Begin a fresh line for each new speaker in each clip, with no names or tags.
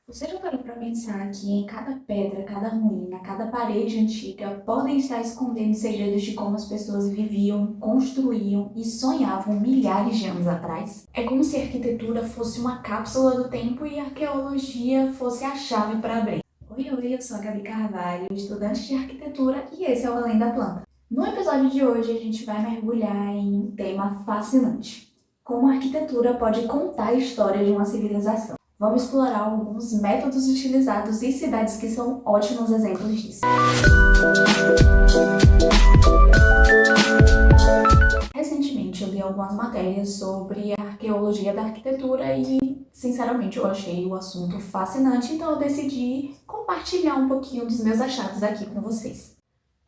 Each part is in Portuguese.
Você já parou para pensar que em cada pedra, cada ruína, cada parede antiga podem estar escondendo segredos de como as pessoas viviam, construíam e sonhavam milhares de anos atrás? É como se a arquitetura fosse uma cápsula do tempo e a arqueologia fosse a chave para abrir. Oi, eu sou a Gabi Carvalho, estudante de arquitetura, e esse é o Além da Planta. No episódio de hoje, a gente vai mergulhar em um tema fascinante: como a arquitetura pode contar a história de uma civilização. Vamos explorar alguns métodos utilizados e cidades que são ótimos exemplos disso. Recentemente eu li algumas matérias sobre a arqueologia da arquitetura e, sinceramente, eu achei o assunto fascinante, então eu decidi compartilhar um pouquinho dos meus achados aqui com vocês.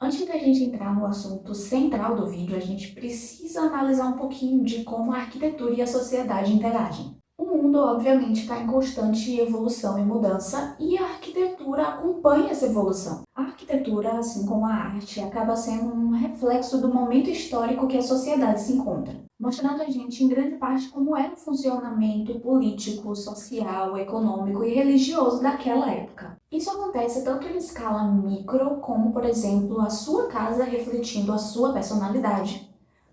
Antes da gente entrar no assunto central do vídeo, a gente precisa analisar um pouquinho de como a arquitetura e a sociedade interagem. O mundo, obviamente, está em constante evolução e mudança, e a arquitetura acompanha essa evolução. A arquitetura, assim como a arte, acaba sendo um reflexo do momento histórico que a sociedade se encontra, mostrando a gente, em grande parte, como era o funcionamento político, social, econômico e religioso daquela época. Isso acontece tanto em escala micro, como, por exemplo, a sua casa refletindo a sua personalidade,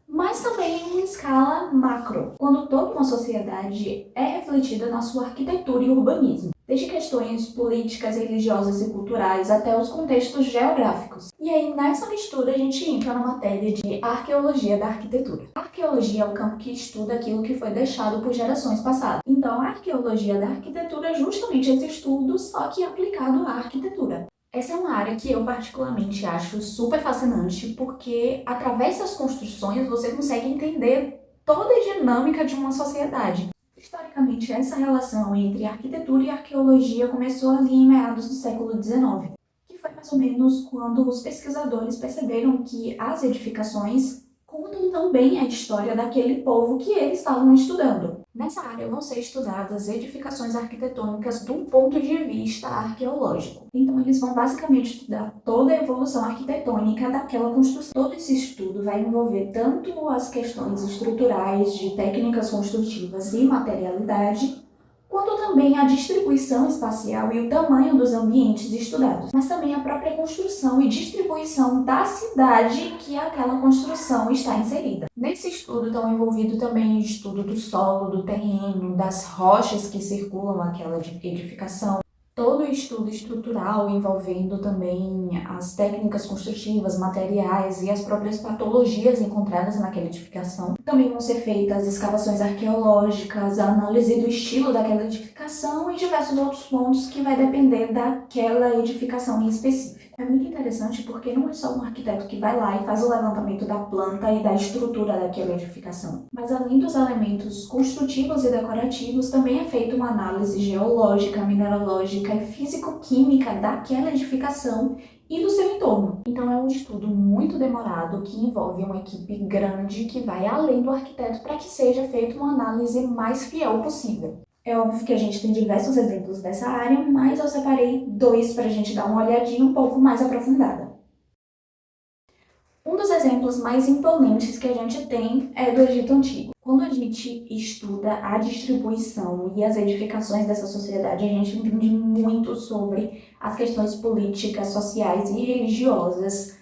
mas também em escala macro, quando toda uma sociedade é refletida na sua arquitetura e urbanismo, desde questões políticas, religiosas e culturais até os contextos geográficos. E aí, nessa mistura, a gente entra na matéria de arqueologia da arquitetura. A arqueologia é o campo que estuda aquilo que foi deixado por gerações passadas. Então, a arqueologia da arquitetura é justamente esse estudo, só que aplicado à arquitetura. Essa é uma área que eu particularmente acho super fascinante, porque através das construções você consegue entender toda a dinâmica de uma sociedade. Historicamente, essa relação entre arquitetura e arqueologia começou ali em meados do século XIX, que foi mais ou menos quando os pesquisadores perceberam que as edificações contam também a história daquele povo que eles estavam estudando. Nessa área vão ser estudadas edificações arquitetônicas do ponto de vista arqueológico. Então eles vão basicamente estudar toda a evolução arquitetônica daquela construção. Todo esse estudo vai envolver tanto as questões estruturais de técnicas construtivas e materialidade, quanto também a distribuição espacial e o tamanho dos ambientes estudados, mas também a própria construção e distribuição da cidade que aquela construção está inserida. Nesse estudo estão envolvidos também o estudo do solo, do terreno, das rochas que circulam aquela edificação, todo o estudo estrutural envolvendo também as técnicas construtivas, materiais e as próprias patologias encontradas naquela edificação. Também vão ser feitas escavações arqueológicas, a análise do estilo daquela edificação e diversos outros pontos que vai depender daquela edificação em específico. É muito interessante porque não é só um arquiteto que vai lá e faz o levantamento da planta e da estrutura daquela edificação, mas além dos elementos construtivos e decorativos, também é feita uma análise geológica, mineralógica e físico-química daquela edificação e do seu entorno. Então é um estudo muito demorado que envolve uma equipe grande que vai além do arquiteto para que seja feita uma análise mais fiel possível. É óbvio que a gente tem diversos exemplos dessa área, mas eu separei dois para a gente dar uma olhadinha um pouco mais aprofundada. Um dos exemplos mais imponentes que a gente tem é do Egito Antigo. Quando a gente estuda a distribuição e as edificações dessa sociedade, a gente entende muito sobre as questões políticas, sociais e religiosas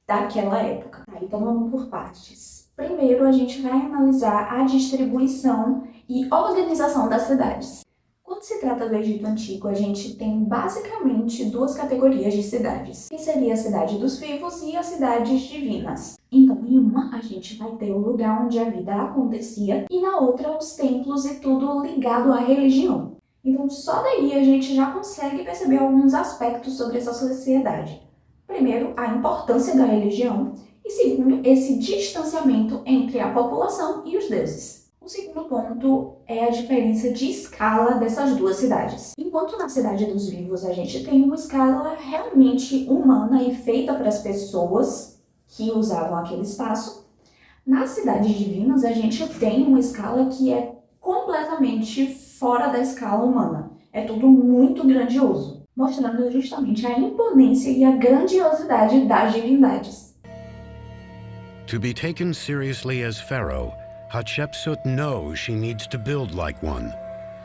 daquela época. Então vamos por partes. Primeiro, a gente vai analisar a distribuição e organização das cidades. Quando se trata do Egito Antigo, a gente tem basicamente duas categorias de cidades, que seria a cidade dos vivos e as cidades divinas. Então, em uma, a gente vai ter o lugar onde a vida acontecia, e na outra, os templos e tudo ligado à religião. Então, só daí a gente já consegue perceber alguns aspectos sobre essa sociedade. Primeiro, a importância da religião, e segundo, esse distanciamento entre a população e os deuses. O segundo ponto é a diferença de escala dessas duas cidades. Enquanto na Cidade dos Vivos a gente tem uma escala realmente humana e feita para as pessoas que usavam aquele espaço, nas Cidades Divinas a gente tem uma escala que é completamente fora da escala humana. É tudo muito grandioso, mostrando justamente a imponência e a grandiosidade das divindades.
To be taken seriously as Pharaoh, Hatshepsut knows she needs to build like one.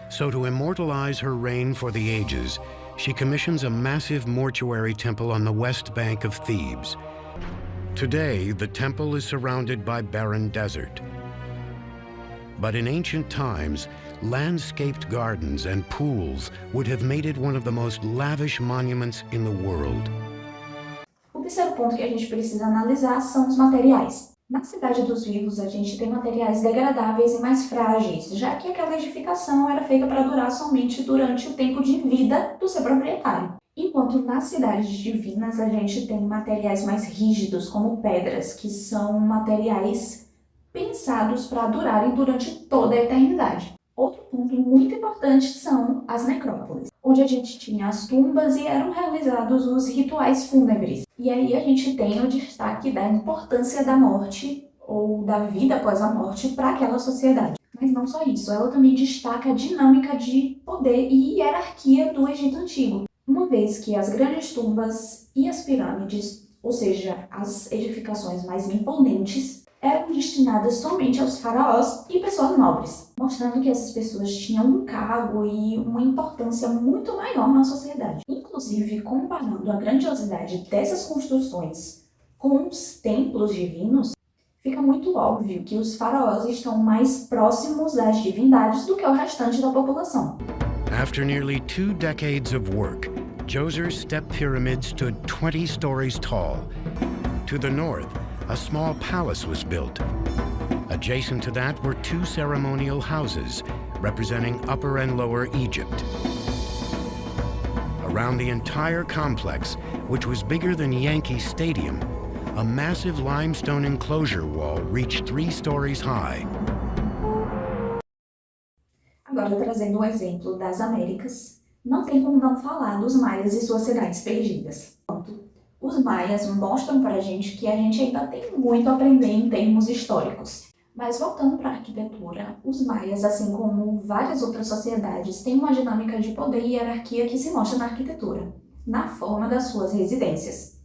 So to immortalize her reign for the ages, she commissions a massive mortuary temple on the west bank of Thebes. Today, the temple is surrounded by barren desert. But in ancient times, landscaped gardens and pools would have made it one of the most lavish monuments in the world.
O terceiro ponto que a gente precisa analisar são os materiais. Na Cidade dos Vivos, a gente tem materiais degradáveis e mais frágeis, já que aquela edificação era feita para durar somente durante o tempo de vida do seu proprietário. Enquanto nas Cidades Divinas, a gente tem materiais mais rígidos, como pedras, que são materiais pensados para durarem durante toda a eternidade. Outro ponto muito importante são as necrópolis, onde a gente tinha as tumbas e eram realizados os rituais fúnebres. E aí a gente tem o destaque da importância da morte ou da vida após a morte para aquela sociedade. Mas não só isso, ela também destaca a dinâmica de poder e hierarquia do Egito Antigo, uma vez que as grandes tumbas e as pirâmides, ou seja, as edificações mais imponentes, eram destinadas somente aos faraós e pessoas nobres, mostrando que essas pessoas tinham um cargo e uma importância muito maior na sociedade. Inclusive, comparando a grandiosidade dessas construções com os templos divinos, fica muito óbvio que os faraós estão mais próximos das divindades do que o restante da população.
After nearly 2 decades of work, Djoser's step pyramid stood 20 stories tall. To the north, a small palace was built. Adjacent to that were 2 ceremonial houses, representing Upper and Lower Egypt. Around the entire complex, which was bigger than Yankee Stadium, a massive limestone enclosure wall reached 3 stories high.
Agora, trazendo um exemplo das Américas, não tem como não falar dos maias e suas cidades perdidas. Os maias mostram pra gente que a gente ainda tem muito a aprender em termos históricos. Mas voltando para a arquitetura, os maias, assim como várias outras sociedades, têm uma dinâmica de poder e hierarquia que se mostra na arquitetura, na forma das suas residências.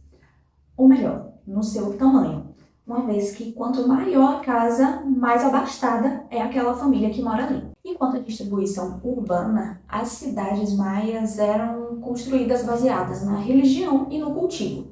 Ou melhor, no seu tamanho, uma vez que quanto maior a casa, mais abastada é aquela família que mora ali. Enquanto a distribuição urbana, as cidades maias eram construídas baseadas na religião e no cultivo,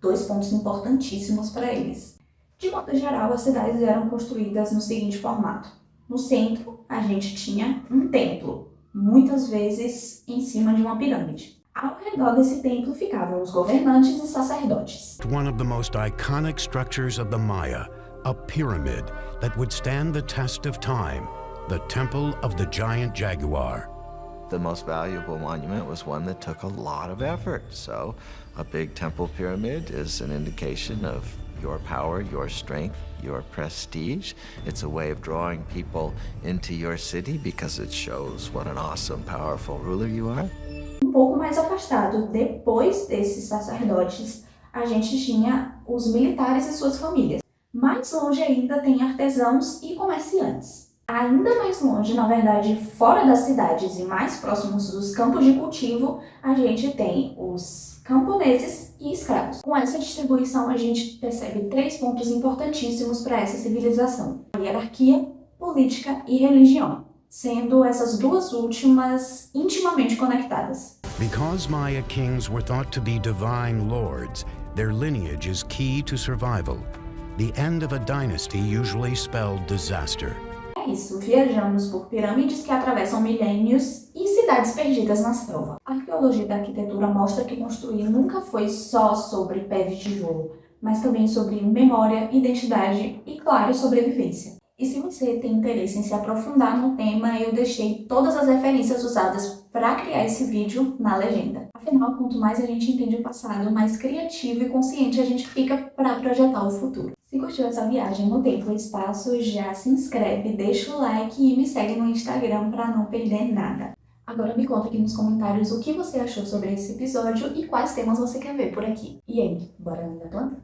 2 pontos importantíssimos para eles. De modo geral, as cidades eram construídas no seguinte formato. No centro, a gente tinha um templo, muitas vezes em cima de uma pirâmide. Ao redor desse templo ficavam os governantes e sacerdotes.
One of the most iconic structures of the Maya, a pyramid that would stand the test of time, the Temple of the Giant Jaguar.
The most valuable monument was one that took a lot of effort. So a big temple pyramid is an indication of your power, your strength, your prestige. It's a way of drawing people into your city because it shows what an awesome, powerful ruler you are.
Um pouco mais afastado, depois desses sacerdotes, a gente tinha os militares e suas famílias. Mais longe ainda tem artesãos e comerciantes. Ainda mais longe, na verdade, fora das cidades e mais próximos dos campos de cultivo, a gente tem os camponeses e escravos. Com essa distribuição, a gente percebe 3 pontos importantíssimos para essa civilização: a hierarquia, política e religião, sendo essas 2 últimas intimamente conectadas.
Because Maya kings were thought to be divine lords, their lineage is key to survival. The end of a dynasty usually spelled disaster.
É isso, viajamos por pirâmides que atravessam milênios e cidades perdidas na selva. A arqueologia da arquitetura mostra que construir nunca foi só sobre pé de tijolo, mas também sobre memória, identidade e, claro, sobrevivência. E se você tem interesse em se aprofundar no tema, eu deixei todas as referências usadas para criar esse vídeo na legenda. Afinal, quanto mais a gente entende o passado, mais criativo e consciente a gente fica para projetar o futuro. Se curtiu essa viagem no tempo e espaço, já se inscreve, deixa o like e me segue no Instagram para não perder nada. Agora me conta aqui nos comentários o que você achou sobre esse episódio e quais temas você quer ver por aqui. E aí, bora além da planta?